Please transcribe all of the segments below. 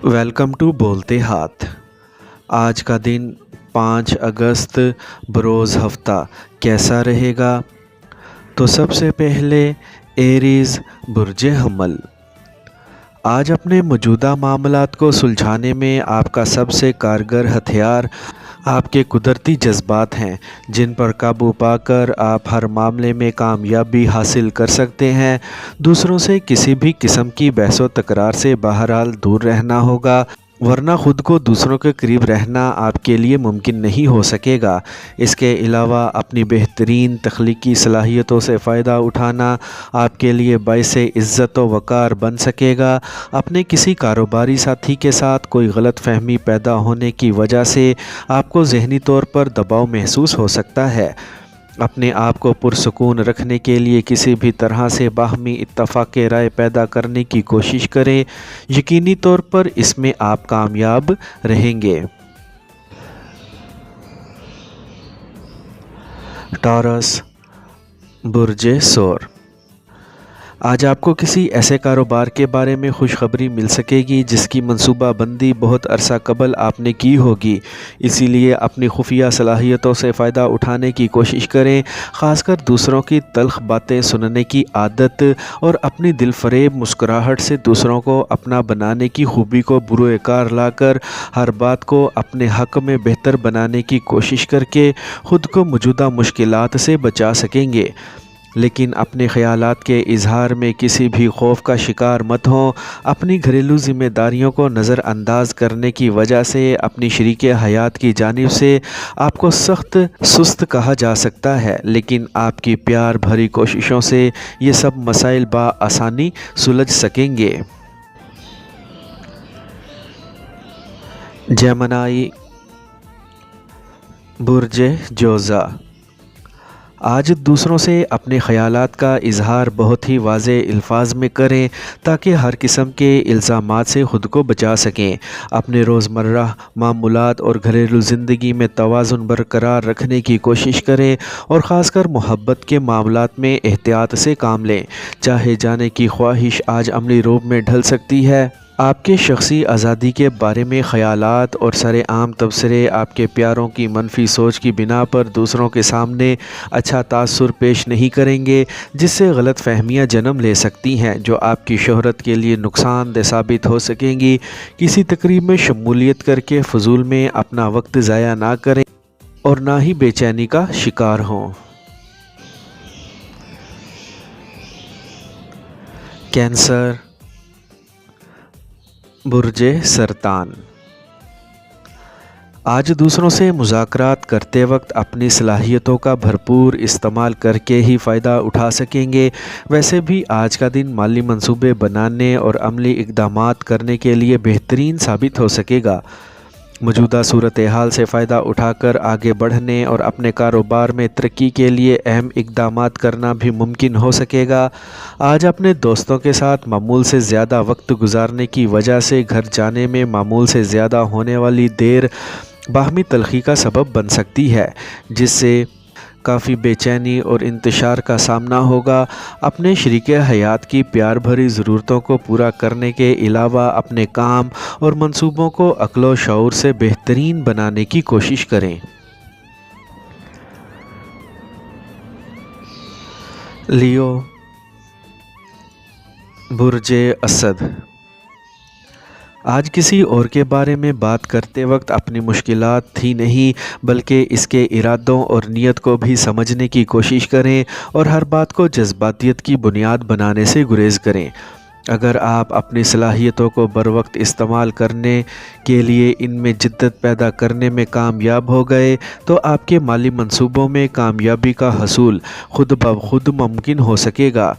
Welcome to بولتے ہاتھ۔ آج کا دن 5 اگست بروز ہفتہ کیسا رہے گا؟ تو سب سے پہلے ایریز برج حمل۔ آج اپنے موجودہ معاملات کو سلجھانے میں آپ کا سب سے کارگر ہتھیار آپ کے قدرتی جذبات ہیں، جن پر قابو پا کر آپ ہر معاملے میں کامیابی حاصل کر سکتے ہیں۔ دوسروں سے کسی بھی قسم کی بحث و تکرار سے بہرحال دور رہنا ہوگا، ورنہ خود کو دوسروں کے قریب رہنا آپ کے لیے ممکن نہیں ہو سکے گا۔ اس کے علاوہ اپنی بہترین تخلیقی صلاحیتوں سے فائدہ اٹھانا آپ کے لیے باعث عزت و وقار بن سکے گا۔ اپنے کسی کاروباری ساتھی کے ساتھ کوئی غلط فہمی پیدا ہونے کی وجہ سے آپ کو ذہنی طور پر دباؤ محسوس ہو سکتا ہے۔ اپنے آپ کو پرسکون رکھنے کے لیے کسی بھی طرح سے باہمی اتفاق رائے پیدا کرنے کی کوشش کریں، یقینی طور پر اس میں آپ کامیاب رہیں گے۔ ٹارس برج سور۔ آج آپ کو کسی ایسے کاروبار کے بارے میں خوشخبری مل سکے گی جس کی منصوبہ بندی بہت عرصہ قبل آپ نے کی ہوگی، اسی لیے اپنی خفیہ صلاحیتوں سے فائدہ اٹھانے کی کوشش کریں۔ خاص کر دوسروں کی تلخ باتیں سننے کی عادت اور اپنی دل فریب مسکراہٹ سے دوسروں کو اپنا بنانے کی خوبی کو بروئے کار لا کر ہر بات کو اپنے حق میں بہتر بنانے کی کوشش کر کے خود کو موجودہ مشکلات سے بچا سکیں گے، لیکن اپنے خیالات کے اظہار میں کسی بھی خوف کا شکار مت ہوں۔ اپنی گھریلو ذمہ داریوں کو نظر انداز کرنے کی وجہ سے اپنی شریک حیات کی جانب سے آپ کو سخت سست کہا جا سکتا ہے، لیکن آپ کی پیار بھری کوششوں سے یہ سب مسائل بآسانی سلجھ سکیں گے۔ جیمنائی برج جوزا۔ آج دوسروں سے اپنے خیالات کا اظہار بہت ہی واضح الفاظ میں کریں تاکہ ہر قسم کے الزامات سے خود کو بچا سکیں۔ اپنے روزمرہ معمولات اور گھریلو زندگی میں توازن برقرار رکھنے کی کوشش کریں اور خاص کر محبت کے معاملات میں احتیاط سے کام لیں۔ چاہے جانے کی خواہش آج عملی روپ میں ڈھل سکتی ہے۔ آپ کے شخصی آزادی کے بارے میں خیالات اور سرعام تبصرے آپ کے پیاروں کی منفی سوچ کی بنا پر دوسروں کے سامنے اچھا تاثر پیش نہیں کریں گے، جس سے غلط فہمیاں جنم لے سکتی ہیں جو آپ کی شہرت کے لیے نقصان دہ ثابت ہو سکیں گی۔ کسی تقریب میں شمولیت کر کے فضول میں اپنا وقت ضائع نہ کریں اور نہ ہی بے چینی کا شکار ہوں۔ کینسر برج سرطان۔ آج دوسروں سے مذاکرات کرتے وقت اپنی صلاحیتوں کا بھرپور استعمال کر کے ہی فائدہ اٹھا سکیں گے۔ ویسے بھی آج کا دن مالی منصوبے بنانے اور عملی اقدامات کرنے کے لیے بہترین ثابت ہو سکے گا۔ موجودہ صورتحال سے فائدہ اٹھا کر آگے بڑھنے اور اپنے کاروبار میں ترقی کے لیے اہم اقدامات کرنا بھی ممکن ہو سکے گا۔ آج اپنے دوستوں کے ساتھ معمول سے زیادہ وقت گزارنے کی وجہ سے گھر جانے میں معمول سے زیادہ ہونے والی دیر باہمی تلخی کا سبب بن سکتی ہے، جس سے کافی بے چینی اور انتشار کا سامنا ہوگا۔ اپنے شریک حیات کی پیار بھری ضرورتوں کو پورا کرنے کے علاوہ اپنے کام اور منصوبوں کو عقل و شعور سے بہترین بنانے کی کوشش کریں۔ لیو برج اسد۔ آج کسی اور کے بارے میں بات کرتے وقت اپنی مشکلات ہی نہیں بلکہ اس کے ارادوں اور نیت کو بھی سمجھنے کی کوشش کریں اور ہر بات کو جذباتیت کی بنیاد بنانے سے گریز کریں۔ اگر آپ اپنی صلاحیتوں کو بروقت استعمال کرنے کے لیے ان میں جدت پیدا کرنے میں کامیاب ہو گئے تو آپ کے مالی منصوبوں میں کامیابی کا حصول خود بخود ممکن ہو سکے گا۔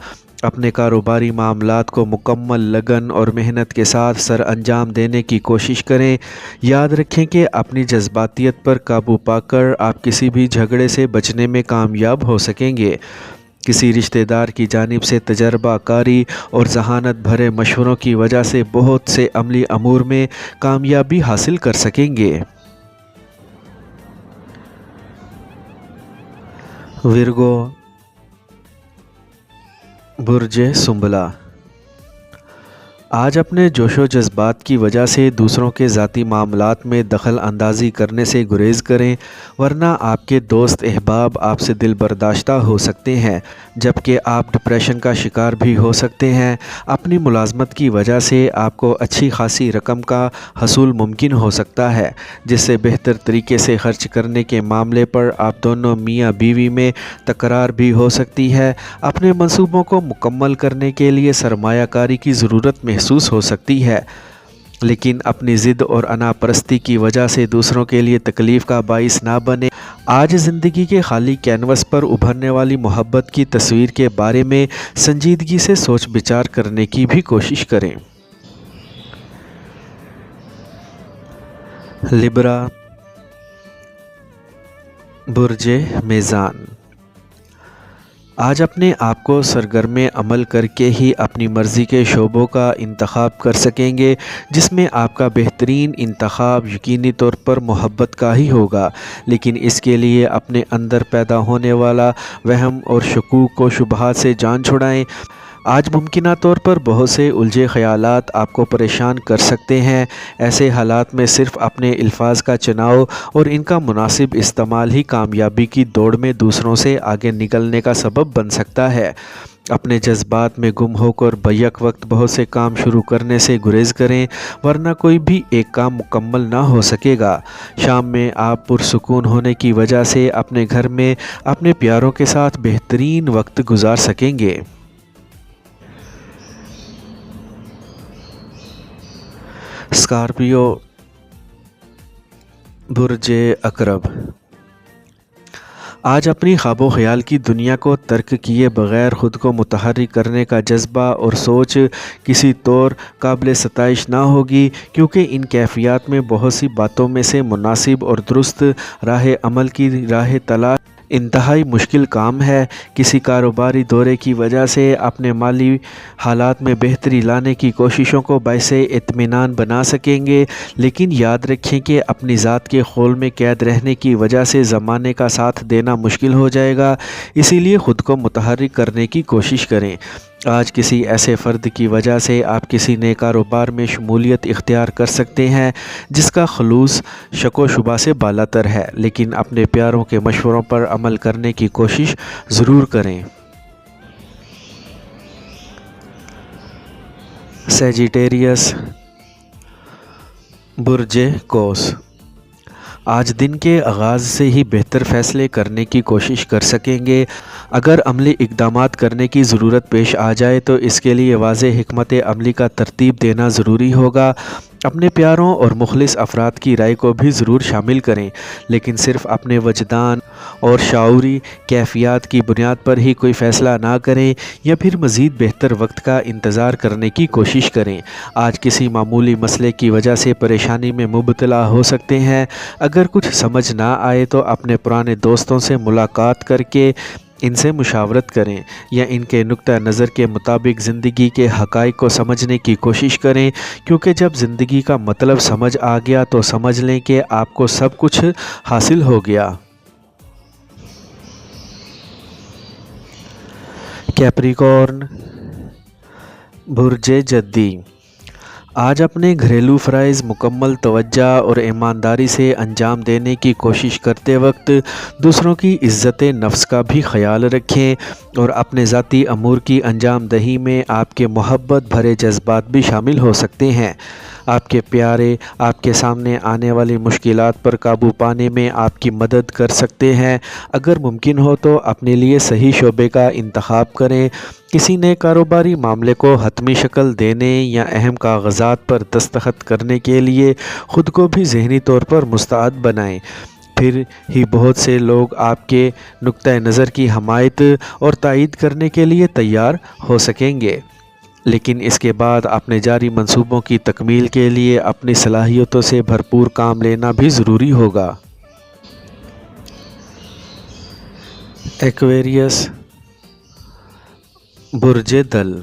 اپنے کاروباری معاملات کو مکمل لگن اور محنت کے ساتھ سر انجام دینے کی کوشش کریں۔ یاد رکھیں کہ اپنی جذباتیت پر قابو پا کر آپ کسی بھی جھگڑے سے بچنے میں کامیاب ہو سکیں گے۔ کسی رشتہ دار کی جانب سے تجربہ کاری اور ذہانت بھرے مشوروں کی وجہ سے بہت سے عملی امور میں کامیابی حاصل کر سکیں گے۔ ورگو برج سنبلا۔ آج اپنے جوش و جذبات کی وجہ سے دوسروں کے ذاتی معاملات میں دخل اندازی کرنے سے گریز کریں، ورنہ آپ کے دوست احباب آپ سے دل برداشتہ ہو سکتے ہیں، جبکہ آپ ڈپریشن کا شکار بھی ہو سکتے ہیں۔ اپنی ملازمت کی وجہ سے آپ کو اچھی خاصی رقم کا حصول ممکن ہو سکتا ہے، جس سے بہتر طریقے سے خرچ کرنے کے معاملے پر آپ دونوں میاں بیوی میں تکرار بھی ہو سکتی ہے۔ اپنے منصوبوں کو مکمل کرنے کے لیے سرمایہ کاری کی ضرورت محسوس ہو سکتی ہے، لیکن اپنی ضد اور انا پرستی کی وجہ سے دوسروں کے لیے تکلیف کا باعث نہ بنے۔ آج زندگی کے خالی کینوس پر ابھرنے والی محبت کی تصویر کے بارے میں سنجیدگی سے سوچ بچار کرنے کی بھی کوشش کریں۔ لبرا، برج میزان۔ آج اپنے آپ کو سرگرم عمل کر کے ہی اپنی مرضی کے شعبوں کا انتخاب کر سکیں گے، جس میں آپ کا بہترین انتخاب یقینی طور پر محبت کا ہی ہوگا، لیکن اس کے لیے اپنے اندر پیدا ہونے والا وہم اور شکوک و شبہات سے جان چھڑائیں۔ آج ممکنہ طور پر بہت سے الجھے خیالات آپ کو پریشان کر سکتے ہیں۔ ایسے حالات میں صرف اپنے الفاظ کا چناؤ اور ان کا مناسب استعمال ہی کامیابی کی دوڑ میں دوسروں سے آگے نکلنے کا سبب بن سکتا ہے۔ اپنے جذبات میں گم ہو کر بیک وقت بہت سے کام شروع کرنے سے گریز کریں، ورنہ کوئی بھی ایک کام مکمل نہ ہو سکے گا۔ شام میں آپ پرسکون ہونے کی وجہ سے اپنے گھر میں اپنے پیاروں کے ساتھ بہترین وقت گزار سکیں گے۔ اسکارپیو، برج عقرب۔ آج اپنی خواب و خیال کی دنیا کو ترک کیے بغیر خود کو متحرک کرنے کا جذبہ اور سوچ کسی طور قابل ستائش نہ ہوگی، کیونکہ ان کیفیات میں بہت سی باتوں میں سے مناسب اور درست راہ عمل کی راہ تلاش انتہائی مشکل کام ہے۔ کسی کاروباری دورے کی وجہ سے اپنے مالی حالات میں بہتری لانے کی کوششوں کو باعث اطمینان بنا سکیں گے، لیکن یاد رکھیں کہ اپنی ذات کے خول میں قید رہنے کی وجہ سے زمانے کا ساتھ دینا مشکل ہو جائے گا، اسی لیے خود کو متحرک کرنے کی کوشش کریں۔ آج کسی ایسے فرد کی وجہ سے آپ کسی نئے کاروبار میں شمولیت اختیار کر سکتے ہیں جس کا خلوص شک و شبہ سے بالاتر ہے، لیکن اپنے پیاروں کے مشوروں پر عمل کرنے کی کوشش ضرور کریں۔ سیجیٹیریس، برج قوس۔ آج دن کے آغاز سے ہی بہتر فیصلے کرنے کی کوشش کر سکیں گے۔ اگر عملی اقدامات کرنے کی ضرورت پیش آ جائے تو اس کے لیے واضح حکمت عملی کا ترتیب دینا ضروری ہوگا۔ اپنے پیاروں اور مخلص افراد کی رائے کو بھی ضرور شامل کریں، لیکن صرف اپنے وجدان اور شعوری کیفیات کی بنیاد پر ہی کوئی فیصلہ نہ کریں یا پھر مزید بہتر وقت کا انتظار کرنے کی کوشش کریں۔ آج کسی معمولی مسئلے کی وجہ سے پریشانی میں مبتلا ہو سکتے ہیں۔ اگر کچھ سمجھ نہ آئے تو اپنے پرانے دوستوں سے ملاقات کر کے ان سے مشاورت کریں یا ان کے نقطہ نظر کے مطابق زندگی کے حقائق کو سمجھنے کی کوشش کریں، کیونکہ جب زندگی کا مطلب سمجھ آ گیا تو سمجھ لیں کہ آپ کو سب کچھ حاصل ہو گیا۔ کیپریکارن، برج جدی۔ آج اپنے گھریلو فرائض مکمل توجہ اور ایمانداری سے انجام دینے کی کوشش کرتے وقت دوسروں کی عزت نفس کا بھی خیال رکھیں، اور اپنے ذاتی امور کی انجام دہی میں آپ کے محبت بھرے جذبات بھی شامل ہو سکتے ہیں۔ آپ کے پیارے آپ کے سامنے آنے والی مشکلات پر قابو پانے میں آپ کی مدد کر سکتے ہیں۔ اگر ممکن ہو تو اپنے لیے صحیح شعبے کا انتخاب کریں۔ کسی نئے کاروباری معاملے کو حتمی شکل دینے یا اہم کاغذات پر دستخط کرنے کے لیے خود کو بھی ذہنی طور پر مستعد بنائیں، پھر ہی بہت سے لوگ آپ کے نقطہ نظر کی حمایت اور تائید کرنے کے لیے تیار ہو سکیں گے، لیکن اس کے بعد اپنے جاری منصوبوں کی تکمیل کے لیے اپنی صلاحیتوں سے بھرپور کام لینا بھی ضروری ہوگا۔ ایکویریس، برج دل۔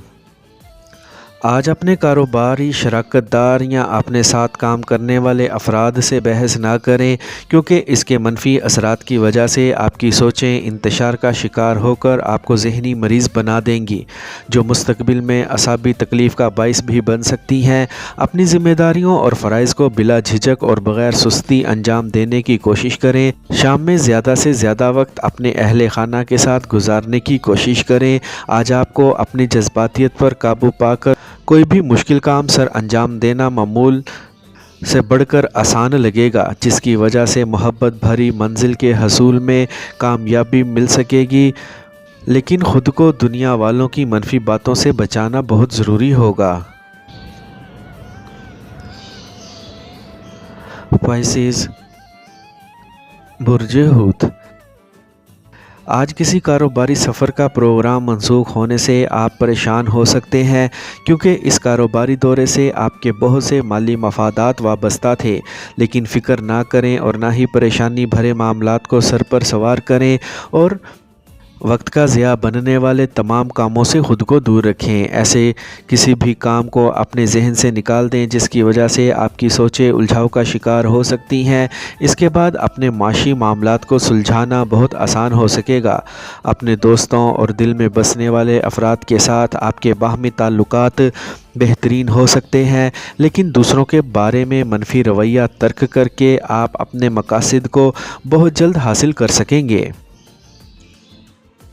آج اپنے کاروباری شراکت دار یا اپنے ساتھ کام کرنے والے افراد سے بحث نہ کریں، کیونکہ اس کے منفی اثرات کی وجہ سے آپ کی سوچیں انتشار کا شکار ہو کر آپ کو ذہنی مریض بنا دیں گی، جو مستقبل میں اعصابی تکلیف کا باعث بھی بن سکتی ہیں۔ اپنی ذمہ داریوں اور فرائض کو بلا جھجک اور بغیر سستی انجام دینے کی کوشش کریں۔ شام میں زیادہ سے زیادہ وقت اپنے اہل خانہ کے ساتھ گزارنے کی کوشش کریں۔ آج آپ کو اپنی جذباتیت پر قابو پا کر کوئی بھی مشکل کام سر انجام دینا معمول سے بڑھ کر آسان لگے گا، جس کی وجہ سے محبت بھری منزل کے حصول میں کامیابی مل سکے گی، لیکن خود کو دنیا والوں کی منفی باتوں سے بچانا بہت ضروری ہوگا۔ پائسیز، برج حوت۔ آج کسی کاروباری سفر کا پروگرام منسوخ ہونے سے آپ پریشان ہو سکتے ہیں، کیونکہ اس کاروباری دورے سے آپ کے بہت سے مالی مفادات وابستہ تھے، لیکن فکر نہ کریں اور نہ ہی پریشانی بھرے معاملات کو سر پر سوار کریں، اور وقت کا ضیاع بننے والے تمام کاموں سے خود کو دور رکھیں۔ ایسے کسی بھی کام کو اپنے ذہن سے نکال دیں جس کی وجہ سے آپ کی سوچیں الجھاؤ کا شکار ہو سکتی ہیں۔ اس کے بعد اپنے معاشی معاملات کو سلجھانا بہت آسان ہو سکے گا۔ اپنے دوستوں اور دل میں بسنے والے افراد کے ساتھ آپ کے باہمی تعلقات بہترین ہو سکتے ہیں، لیکن دوسروں کے بارے میں منفی رویہ ترک کر کے آپ اپنے مقاصد کو بہت جلد حاصل کر سکیں گے۔